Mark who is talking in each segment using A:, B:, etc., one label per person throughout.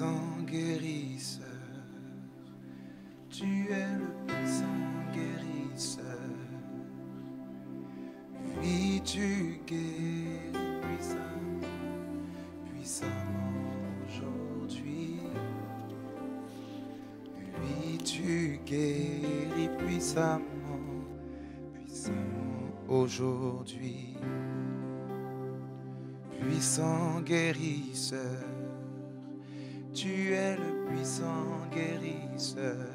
A: puissant guérisseur. Tu es le puissant guérisseur. Oui, tu guéris puissamment aujourd'hui. Oui, tu guéris puissamment aujourd'hui. Puissant guérisseur, tu es le puissant guérisseur.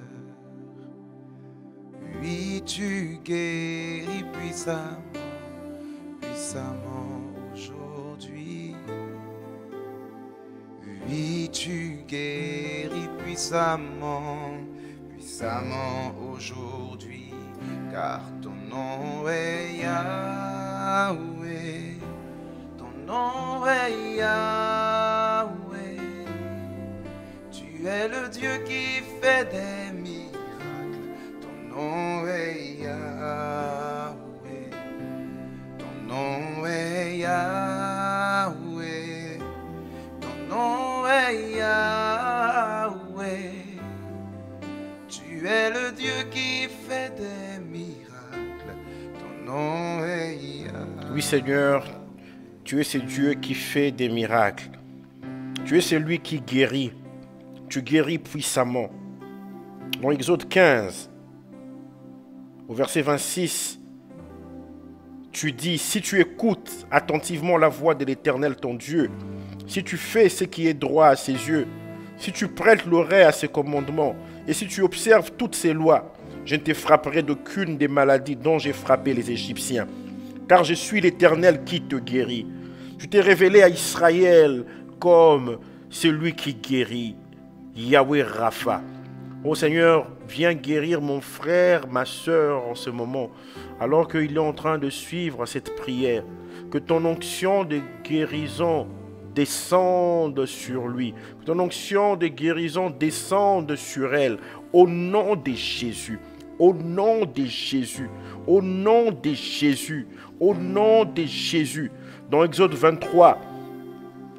A: Oui, tu guéris puissamment aujourd'hui. Oui, tu guéris puissamment aujourd'hui, car ton nom est Yahweh, ton nom est Yahweh. Tu es le Dieu qui fait des miracles, ton nom est Yahweh, ton nom est Yahweh, ton nom est Yahweh. Tu es le Dieu qui fait des miracles, ton nom est Yahweh.
B: Oui Seigneur, tu es ce Dieu qui fait des miracles. Tu es celui qui guérit. Tu guéris puissamment. Dans Exode 15, au verset 26, tu dis, si tu écoutes attentivement la voix de l'Éternel ton Dieu, si tu fais ce qui est droit à ses yeux, si tu prêtes l'oreille à ses commandements, et si tu observes toutes ses lois, je ne te frapperai d'aucune des maladies dont j'ai frappé les Égyptiens. Car je suis l'Éternel qui te guérit. Je t'ai révélé à Israël comme celui qui guérit, Yahweh Rapha. Oh Seigneur, viens guérir mon frère, ma soeur en ce moment, alors qu'il est en train de suivre cette prière. Que ton onction de guérison descende sur lui. Que ton onction de guérison descende sur elle. Au nom de Jésus. Au nom de Jésus. Au nom de Jésus. Au nom de Jésus. Dans Exode 23,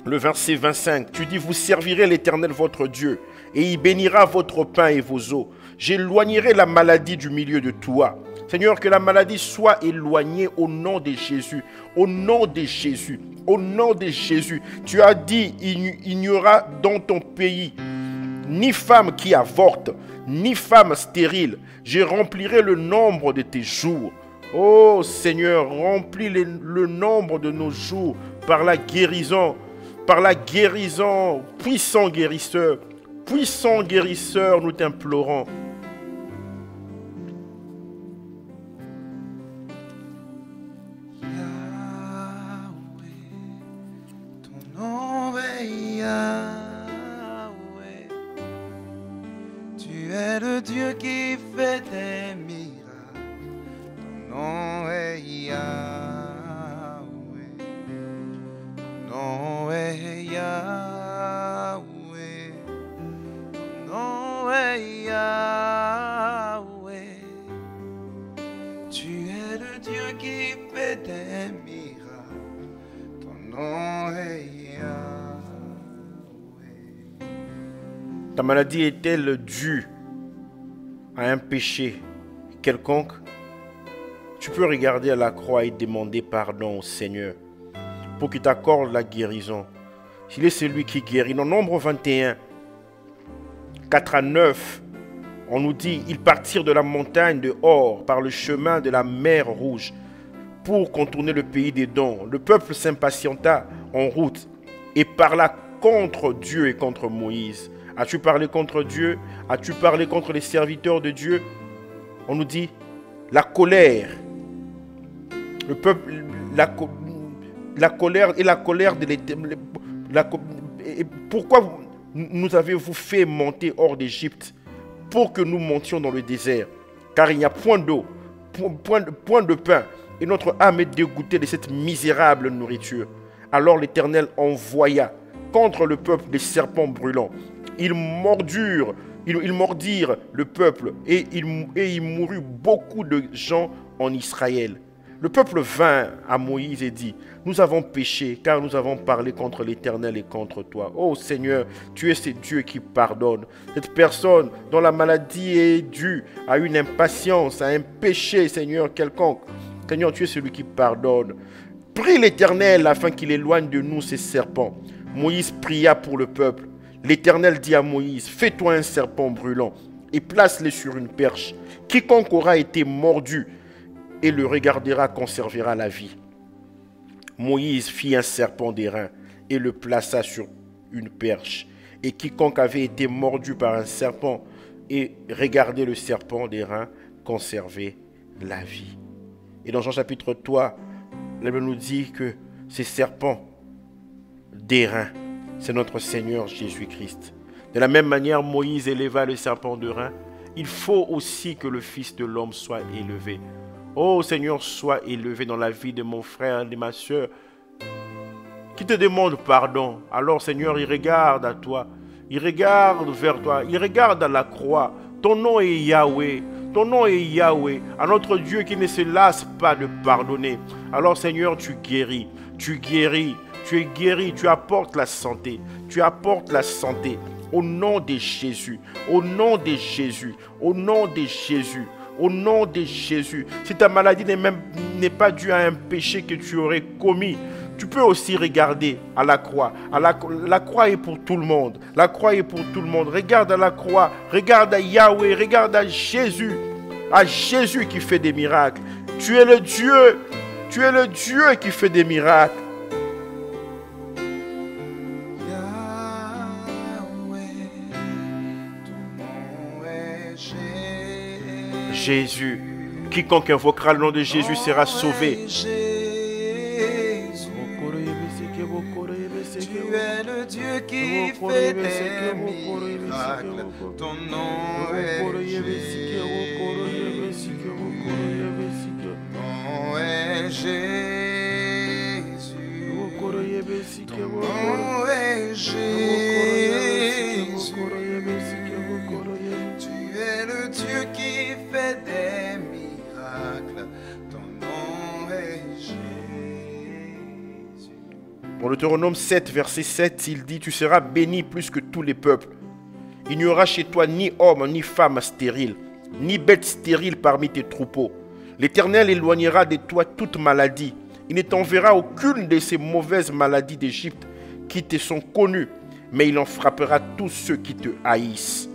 B: le verset 25, tu dis, vous servirez l'Éternel votre Dieu, et il bénira votre pain et vos eaux. J'éloignerai la maladie du milieu de toi. Seigneur, que la maladie soit éloignée au nom de Jésus. Au nom de Jésus. Au nom de Jésus. Tu as dit, il n'y aura dans ton pays ni femme qui avorte, ni femme stérile. Je remplirai le nombre de tes jours. Oh Seigneur, remplis le nombre de nos jours par la guérison. Par la guérison. Puissant guérisseur, nous t'implorons.
A: Le Dieu qui fait des miracles, ton nom est Yahweh, ton nom est Yahweh, ton nom est Yahweh. Tu es le Dieu qui fait des miracles, ton nom est Yahweh.
B: Ta maladie est-elle due à un péché quelconque? Tu peux regarder à la croix et demander pardon au Seigneur pour qu'il t'accorde la guérison. Il est celui qui guérit. Dans Nombre 21, 4 à 9, on nous dit, ils partirent de la montagne de Hor par le chemin de la mer Rouge pour contourner le pays des Dons. Le peuple s'impatienta en route et parla contre Dieu et contre Moïse. As-tu parlé contre Dieu? As-tu parlé contre les serviteurs de Dieu? On nous dit la colère. Le peuple, la colère et la colère de l'Éternel. Pourquoi nous avez-vous fait monter hors d'Égypte pour que nous montions dans le désert? Car il n'y a point d'eau, point de pain, et notre âme est dégoûtée de cette misérable nourriture. Alors l'Éternel envoya contre le peuple des serpents brûlants. Ils mordirent le peuple et il mourut beaucoup de gens en Israël. Le peuple vint à Moïse et dit, nous avons péché car nous avons parlé contre l'Éternel et contre toi. Ô Seigneur, tu es ce Dieu qui pardonne. Cette personne dont la maladie est due à une impatience, à un péché, Seigneur, quelconque. Seigneur, tu es celui qui pardonne. Prie l'Éternel afin qu'il éloigne de nous ces serpents. Moïse pria pour le peuple. L'Éternel dit à Moïse, fais-toi un serpent brûlant et place-le sur une perche. Quiconque aura été mordu et le regardera conservera la vie. Moïse fit un serpent d'airain et le plaça sur une perche. Et quiconque avait été mordu par un serpent et regardait le serpent d'airain conservait la vie. Et dans Jean chapitre 3, la Bible nous dit que ces serpents d'airain, c'est notre Seigneur Jésus-Christ. De la même manière, Moïse éleva le serpent d'airain. Il faut aussi que le Fils de l'homme soit élevé. Oh Seigneur, sois élevé dans la vie de mon frère et de ma soeur qui te demande pardon. Alors Seigneur, il regarde à toi. Il regarde vers toi. Il regarde à la croix. Ton nom est Yahweh. Ton nom est Yahweh. À notre Dieu qui ne se lasse pas de pardonner. Alors Seigneur, tu guéris. Tu guéris. Tu es guéri. Tu apportes la santé. Tu apportes la santé. Au nom de Jésus. Au nom de Jésus. Au nom de Jésus. Au nom de Jésus. Si ta maladie n'est pas due à un péché que tu aurais commis, tu peux aussi regarder à la croix. La croix est pour tout le monde. La croix est pour tout le monde. Regarde à la croix. Regarde à Yahweh. Regarde à Jésus. À Jésus qui fait des miracles. Tu es le Dieu. Tu es le Dieu qui fait des miracles. Jésus. Quiconque invoquera le nom de Jésus sera sauvé.
A: Tu es le Dieu qui fait des miracles. Ton nom est Jésus. Ton nom est Jésus. Ton nom est Jésus. Tu es le Dieu qui fait des miracles. Ton nom est Jésus.
B: Dans Deutéronome 7, verset 7, il dit, tu seras béni plus que tous les peuples. Il n'y aura chez toi ni homme ni femme stérile, ni bête stérile parmi tes troupeaux. L'Éternel éloignera de toi toute maladie. Il ne t'enverra aucune de ces mauvaises maladies d'Égypte qui te sont connues, mais il en frappera tous ceux qui te haïssent.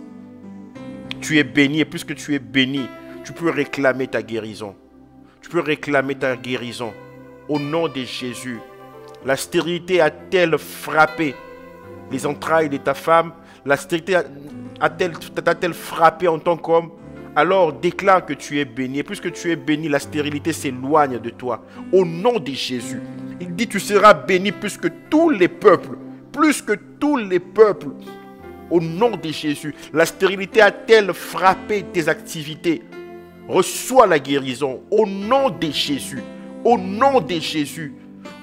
B: Tu es béni, et puisque tu es béni, tu peux réclamer ta guérison. Tu peux réclamer ta guérison. Au nom de Jésus. La stérilité a-t-elle frappé les entrailles de ta femme? La stérilité t'a-t-elle frappé en tant qu'homme? Alors déclare que tu es béni. Et puisque tu es béni, la stérilité s'éloigne de toi. Au nom de Jésus. Il dit tu seras béni plus que tous les peuples. Plus que tous les peuples. Au nom de Jésus. La stérilité a-t-elle frappé tes activités? Reçois la guérison. Au nom de Jésus. Au nom de Jésus.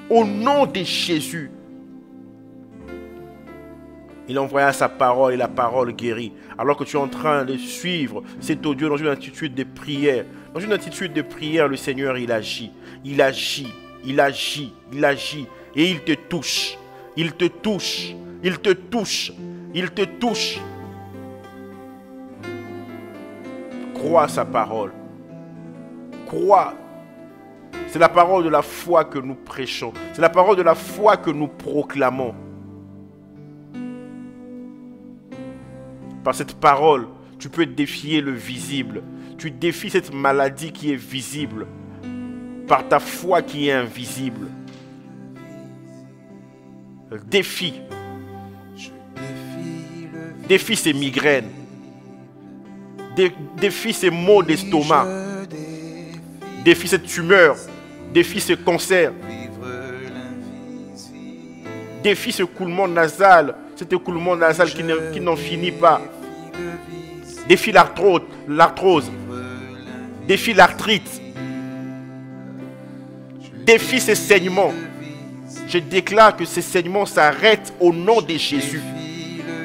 B: Au nom de Jésus. Il envoya sa parole et la parole guérit. Alors que tu es en train de suivre cet audio dans une attitude de prière. Dans une attitude de prière, le Seigneur, il agit. Il agit. Il agit. Il agit. Et il te touche. Il te touche. Il te touche. Il te touche. Crois sa parole. Crois. C'est la parole de la foi que nous prêchons. C'est la parole de la foi que nous proclamons. Par cette parole, tu peux défier le visible. Tu défies cette maladie qui est visible. Par ta foi qui est invisible. Défie. Défie ces migraines. Défie ces maux d'estomac. Défie cette tumeur. Défie ce cancer. Défie ce coulement nasal. Cet écoulement nasal qui n'en finit pas. Défie l'arthrose. Défie l'arthrite. Défie ces saignements. Je déclare que ces saignements s'arrêtent au nom de Jésus.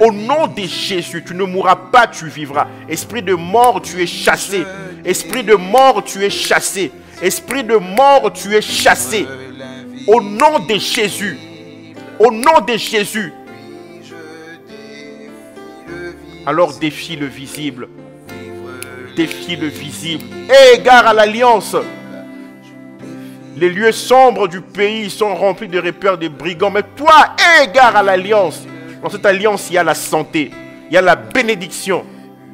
B: Au nom de Jésus, tu ne mourras pas, tu vivras. Esprit de mort, tu es chassé. Esprit de mort, tu es chassé. Esprit de mort, tu es chassé. Au nom de Jésus. Au nom de Jésus. Alors défie le visible. Défie le visible. Aie égard à l'alliance. Les lieux sombres du pays sont remplis de repères de brigands. Mais toi, aie égard à l'alliance. Dans cette alliance, il y a la santé. Il y a la bénédiction.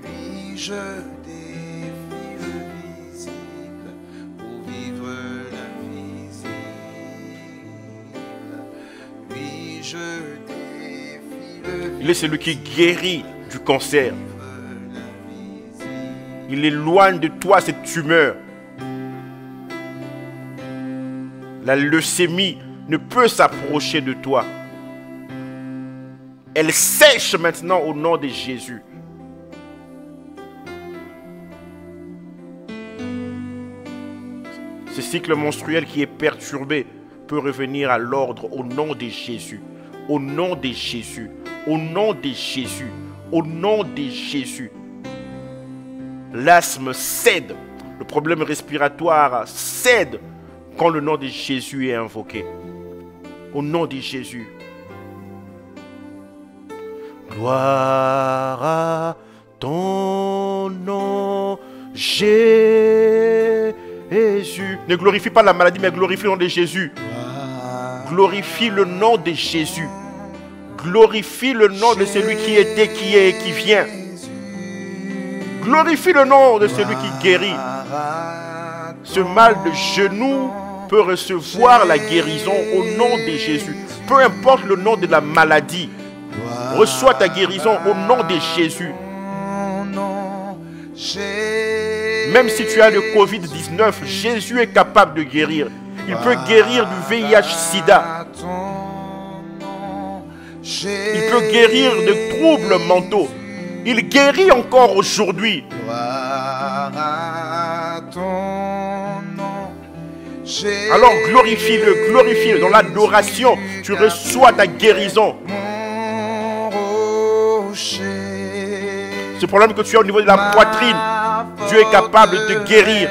A: Oui, je défie le visible pour vivre l'invisible. Oui, je défie le visible.
B: Il est celui qui guérit du cancer. Il éloigne de toi cette tumeur. La leucémie ne peut s'approcher de toi. Elle sèche maintenant au nom de Jésus. Ce cycle menstruel qui est perturbé peut revenir à l'ordre au nom de Jésus. Au nom de Jésus. Au nom de Jésus. Au nom de Jésus. L'asthme cède. Le problème respiratoire cède quand le nom de Jésus est invoqué. Au nom de Jésus. Gloire à ton nom, Jésus. Ne glorifie pas la maladie, mais glorifie le nom de Jésus. Glorifie le nom de Jésus. Glorifie le nom de celui qui était, qui est et qui vient. Glorifie le nom de celui qui guérit. Ce mal de genou peut recevoir la guérison au nom de Jésus. Peu importe le nom de la maladie, reçois ta guérison au nom de Jésus. Même si tu as le Covid-19, Jésus est capable de guérir. Il peut guérir du VIH-Sida. Il peut guérir de troubles mentaux. Il guérit encore aujourd'hui. Alors glorifie-le, glorifie-le. Dans l'adoration, tu reçois ta guérison. Ce problème que tu as au niveau de la poitrine, Dieu est capable de te guérir.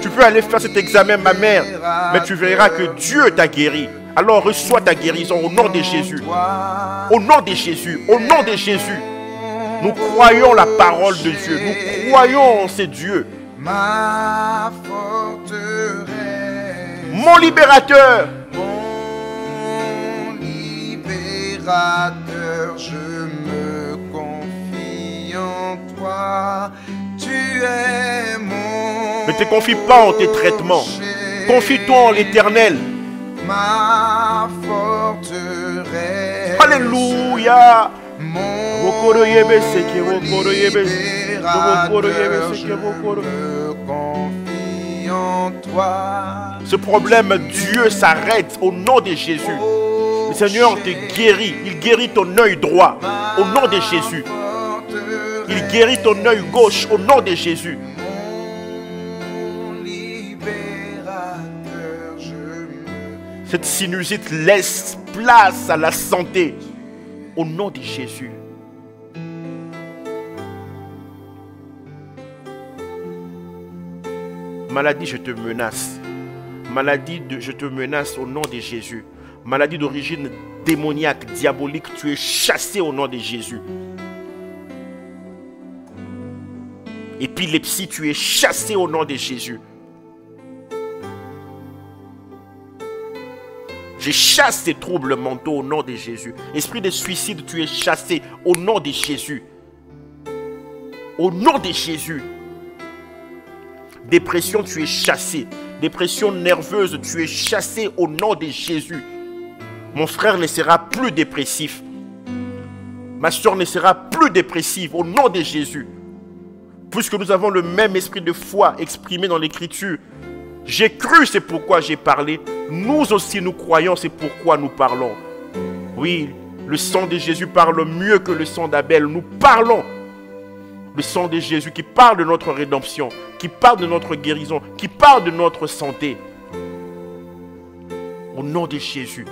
B: Tu peux aller faire cet examen, ma mère, mais tu verras que Dieu t'a guéri. Alors reçois ta guérison au nom de Jésus. Au nom de Jésus, au nom de Jésus. Nous croyons la parole de Dieu. Nous croyons en ce Dieu.
A: Ma forteresse,
B: Mon libérateur.
A: mon libérateur, je me confie en toi. Tu es mon.
B: Ne te confie pas en tes traitements. Confie-toi en l'Éternel.
A: Ma forteresse.
B: Alléluia.
A: Mon libérateur, je me confie en toi.
B: Ce problème, Dieu s'arrête au nom de Jésus. Le Seigneur te guérit. Il guérit ton œil droit au nom de Jésus. Il guérit ton œil gauche au nom de Jésus.
A: Mon libérateur, je me.
B: Cette sinusite laisse place à la santé au nom de Jésus. Maladie, je te menace. Maladie, je te menace au nom de Jésus. Maladie d'origine démoniaque, diabolique, tu es chassé au nom de Jésus. Épilepsie, tu es chassé au nom de Jésus. Je chasse ces troubles mentaux au nom de Jésus. Esprit de suicide, tu es chassé au nom de Jésus. Au nom de Jésus. Dépression, tu es chassé. Dépression nerveuse, tu es chassé au nom de Jésus. Mon frère ne sera plus dépressif. Ma soeur ne sera plus dépressive au nom de Jésus. Puisque nous avons le même esprit de foi exprimé dans l'Écriture. J'ai cru, c'est pourquoi j'ai parlé. Nous aussi, nous croyons, c'est pourquoi nous parlons. Oui, le sang de Jésus parle mieux que le sang d'Abel. Nous parlons. Le sang de Jésus qui parle de notre rédemption, qui parle de notre guérison, qui parle de notre santé. Au nom de Jésus,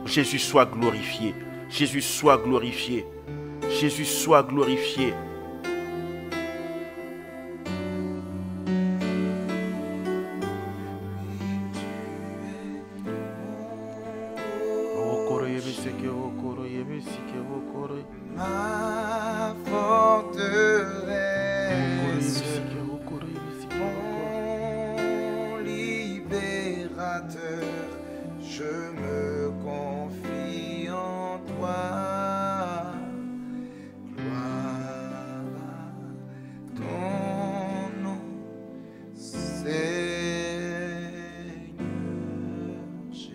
B: Jésus soit glorifié. Jésus soit glorifié. Jésus soit glorifié.
A: ma forteresse, mon libérateur, je me confie en toi. Gloire à ton nom, Seigneur Jésus.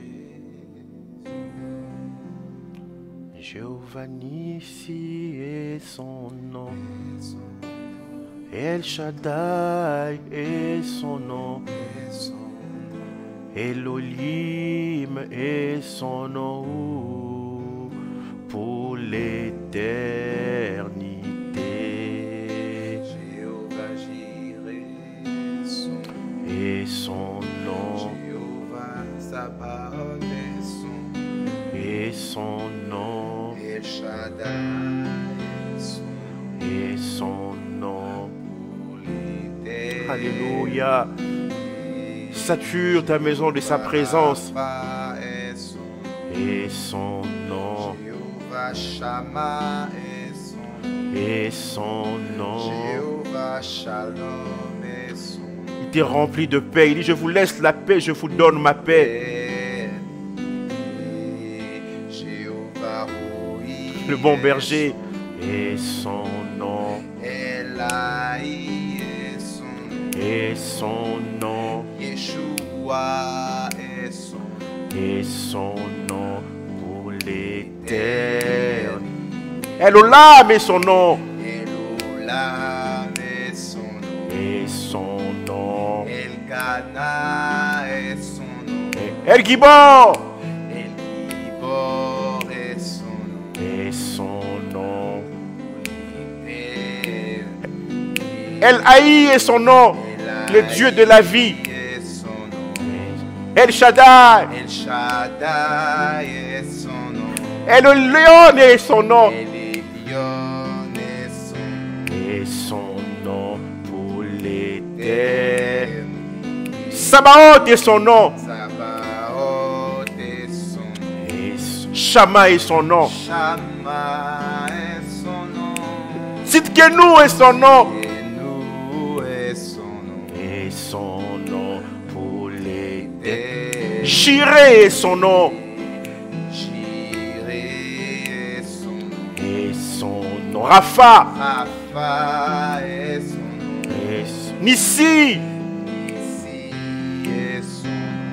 B: Jéhovah Nissi est son nom, El Shaddai est son nom, Elohim est son nom pour l'éternité.
A: Jéhovah Jireh
B: et son nom,
A: Jéhovah Sabaoth
B: et son nom,
A: El Shaddai
B: et son nom.
A: pour l'éternité.
B: Alléluia. Sature ta maison de sa présence
A: Rapha
B: et son nom,
A: Jéhovah Shammah
B: et son nom.
A: Jéhovah Shalom
B: Il t'est rempli de paix. Il dit, je vous laisse la paix, je vous donne ma paix.
A: Jéhovah Rohi
B: Le bon berger et son nom,
A: Elaï
B: et son nom,
A: Yeshua
B: et son nom pour l'éternité. Elolam est son nom,
A: Elolam
B: et son nom.
A: Elkana son nom,
B: El Gibor
A: Elgibor son nom,
B: et son nom.
A: El
B: El Haï est son nom, le Dieu de la vie.
A: son nom,
B: El Shaddai,
A: El Shaddai son nom,
B: El Léon est son nom,
A: Elion son nom,
B: et son nom pour l'éternité. Sabaoth est son nom,
A: Sabaoth son nom,
B: et Shama est son nom,
A: Shammah son nom,
B: Tzidkenu est son nom,
A: Enou son nom,
B: et son nom pour l'éternité. Jireh est son nom,
A: Jireh son nom,
B: et son nom. Rapha,
A: Rapha son nom,
B: et Nissi,
A: Nissi son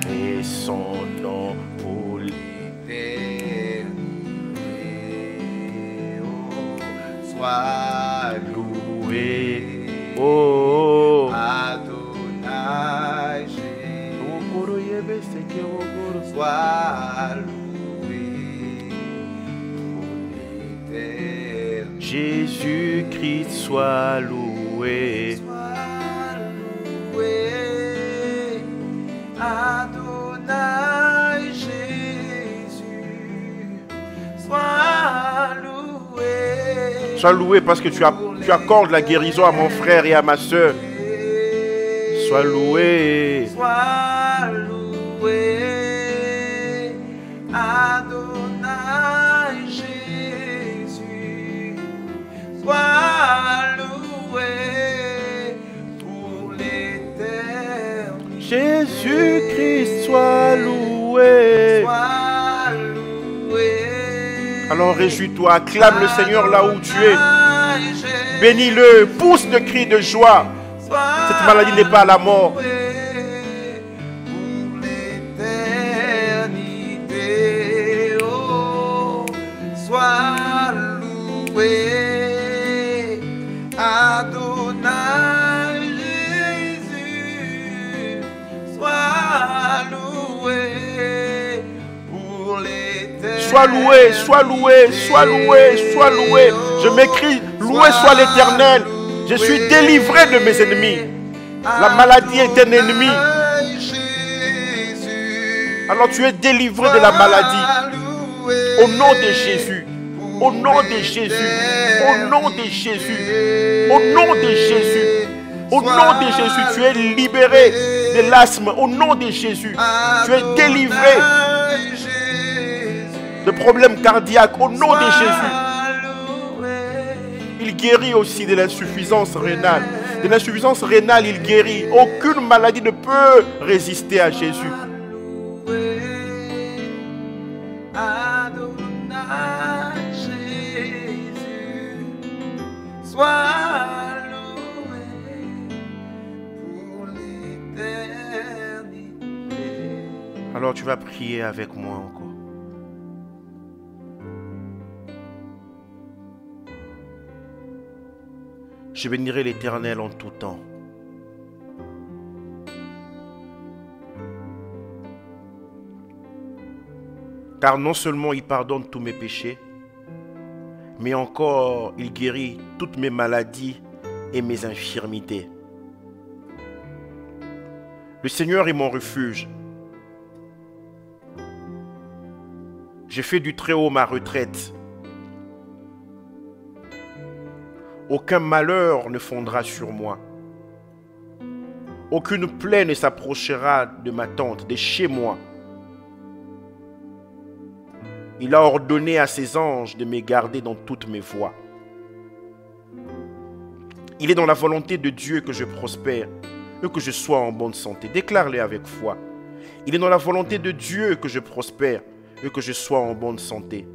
A: nom,
B: et son nom pour
A: l'éternité. Sois loué,
B: l'éternité. Oh,
A: Adonai Jésus, sois loué pour l'éternité.
B: Jésus-Christ soit loué.
A: Sois loué, Adonai Jésus, sois loué.
B: Sois loué parce que tu accordes la guérison à mon frère et à ma soeur. Sois loué.
A: Sois loué, Adonai Jésus, sois loué pour l'éternité.
B: Jésus-Christ soit loué.
A: Sois loué.
B: Alors réjouis-toi, acclame le Seigneur là où tu es. Bénis-le, pousse de cris de joie. Cette maladie n'est pas à la mort.
A: Pour l'éternité, oh, sois loué, Adonai Jésus, sois loué pour l'éternité.
B: Sois loué, sois loué, sois loué, sois loué. Je m'écris, loué soit l'Éternel. Je suis délivré de mes ennemis. La maladie est un ennemi. Alors tu es délivré de la maladie. Au nom de Jésus. Au nom de Jésus. Au nom de Jésus. Au nom de Jésus. Au nom de Jésus, tu es libéré de l'asthme. Au nom de Jésus, tu es délivré. de problèmes cardiaques au nom de Jésus. Il guérit aussi de l'insuffisance rénale. De l'insuffisance rénale, il guérit. Aucune maladie ne peut résister à Jésus. Alors tu vas prier avec moi encore. Je bénirai l'Éternel en tout temps. Car non seulement il pardonne tous mes péchés, mais encore il guérit toutes mes maladies et mes infirmités. Le Seigneur est mon refuge. J'ai fait du Très-Haut ma retraite. Aucun malheur ne fondra sur moi. Aucune plaie ne s'approchera de ma tente, de chez moi. Il a ordonné à ses anges de me garder dans toutes mes voies. Il est dans la volonté de Dieu que je prospère et que je sois en bonne santé. Déclare-le avec foi. Il est dans la volonté de Dieu que je prospère et que je sois en bonne santé,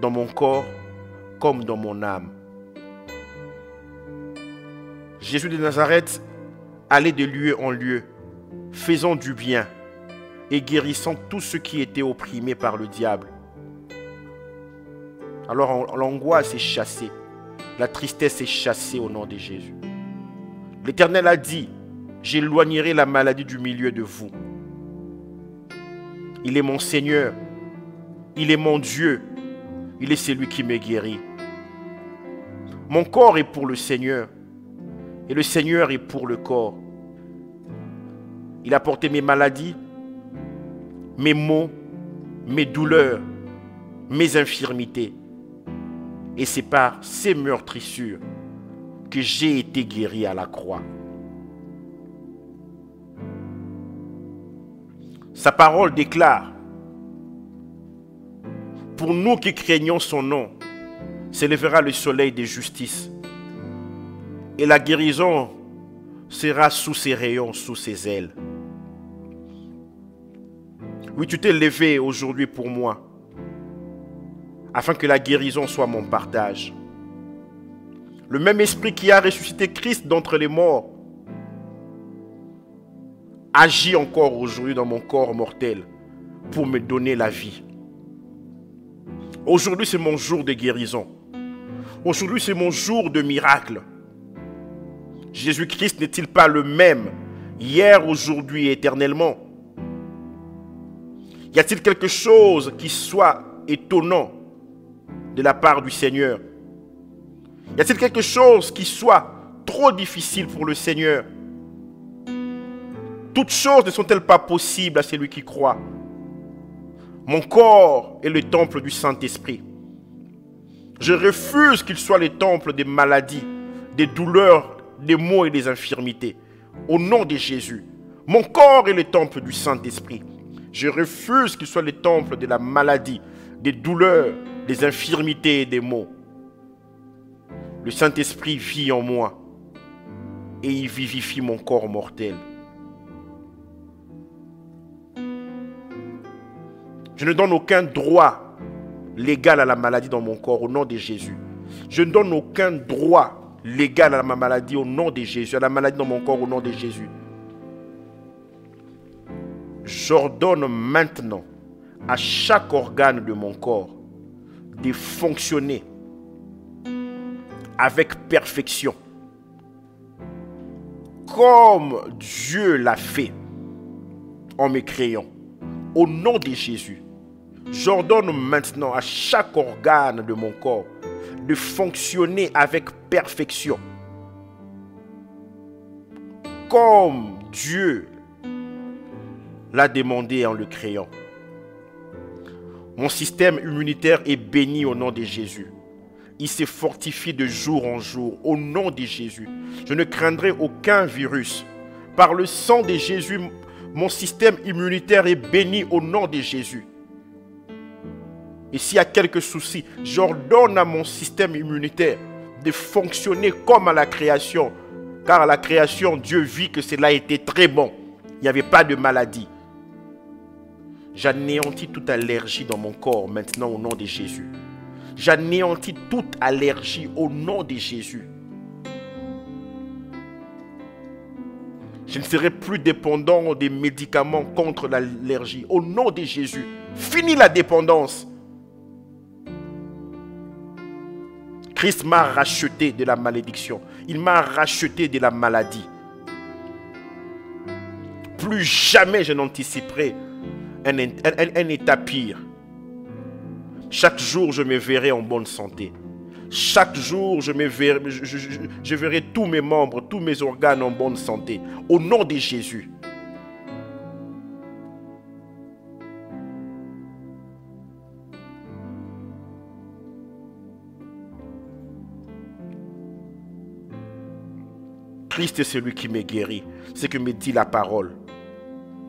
B: dans mon corps comme dans mon âme. Jésus de Nazareth allait de lieu en lieu, faisant du bien et guérissant tous ceux qui étaient opprimés par le diable. Alors l'angoisse est chassée, la tristesse est chassée au nom de Jésus. L'Éternel a dit, j'éloignerai la maladie du milieu de vous. Il est mon Seigneur, il est mon Dieu, il est celui qui me guérit. Mon corps est pour le Seigneur et le Seigneur est pour le corps. Il a porté mes maladies, mes maux, mes douleurs, mes infirmités. Et c'est par ces meurtrissures que j'ai été guéri à la croix. Sa parole déclare, pour nous qui craignons son nom, s'élèvera le soleil de justice. Et la guérison sera sous ses rayons, sous ses ailes. Oui, tu t'es levé aujourd'hui pour moi, afin que la guérison soit mon partage. Le même esprit qui a ressuscité Christ d'entre les morts agit encore aujourd'hui dans mon corps mortel pour me donner la vie. Aujourd'hui, c'est mon jour de guérison. Aujourd'hui, c'est mon jour de miracle. Jésus-Christ n'est-il pas le même hier, aujourd'hui et éternellement? Y a-t-il quelque chose qui soit étonnant de la part du Seigneur? Y a-t-il quelque chose qui soit trop difficile pour le Seigneur? Toutes choses ne sont-elles pas possibles à celui qui croit? Mon corps est le temple du Saint-Esprit. Je refuse qu'il soit le temple des maladies, des douleurs, des maux et des infirmités. Au nom de Jésus, mon corps est le temple du Saint-Esprit. Je refuse qu'il soit le temple de la maladie, des douleurs, des infirmités et des maux. Le Saint-Esprit vit en moi et il vivifie mon corps mortel. Je ne donne aucun droit légal à la maladie dans mon corps au nom de Jésus. Je ne donne aucun droit légal à ma maladie au nom de Jésus, à la maladie dans mon corps au nom de Jésus. J'ordonne maintenant à chaque organe de mon corps de fonctionner avec perfection, comme Dieu l'a fait en me créant. Au nom de Jésus, j'ordonne maintenant à chaque organe de mon corps de fonctionner avec perfection, comme Dieu l'a demandé en le créant. Mon système immunitaire est béni au nom de Jésus. Il se fortifie de jour en jour au nom de Jésus. Je ne craindrai aucun virus. Par le sang de Jésus, mon système immunitaire est béni au nom de Jésus. Et s'il y a quelques soucis, j'ordonne à mon système immunitaire de fonctionner comme à la création. Car à la création, Dieu vit que cela était très bon. Il n'y avait pas de maladie. J'anéantis toute allergie dans mon corps maintenant au nom de Jésus. J'anéantis toute allergie au nom de Jésus. Je ne serai plus dépendant des médicaments contre l'allergie. Au nom de Jésus, fini la dépendance. Christ m'a racheté de la malédiction. Il m'a racheté de la maladie. Plus jamais je n'anticiperai un état pire. Chaque jour, je me verrai en bonne santé. Chaque jour, je verrai tous mes membres, tous mes organes en bonne santé. Au nom de Jésus. Christ est celui qui me guérit. C'est ce que me dit la parole.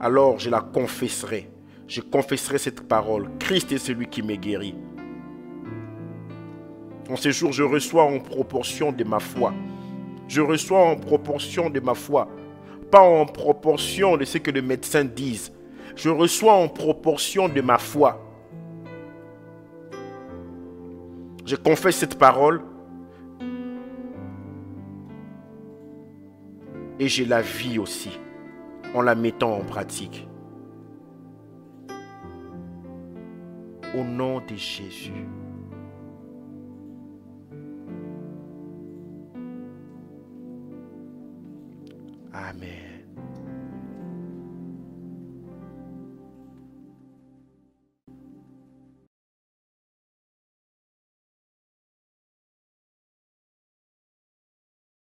B: Alors je la confesserai. Je confesserai cette parole. Christ est celui qui me guérit. En ce jour, je reçois en proportion de ma foi. Je reçois en proportion de ma foi. Pas en proportion de ce que les médecins disent. Je reçois en proportion de ma foi. Je confesse cette parole. Et je la vis aussi. En la mettant en pratique. Au nom de Jésus.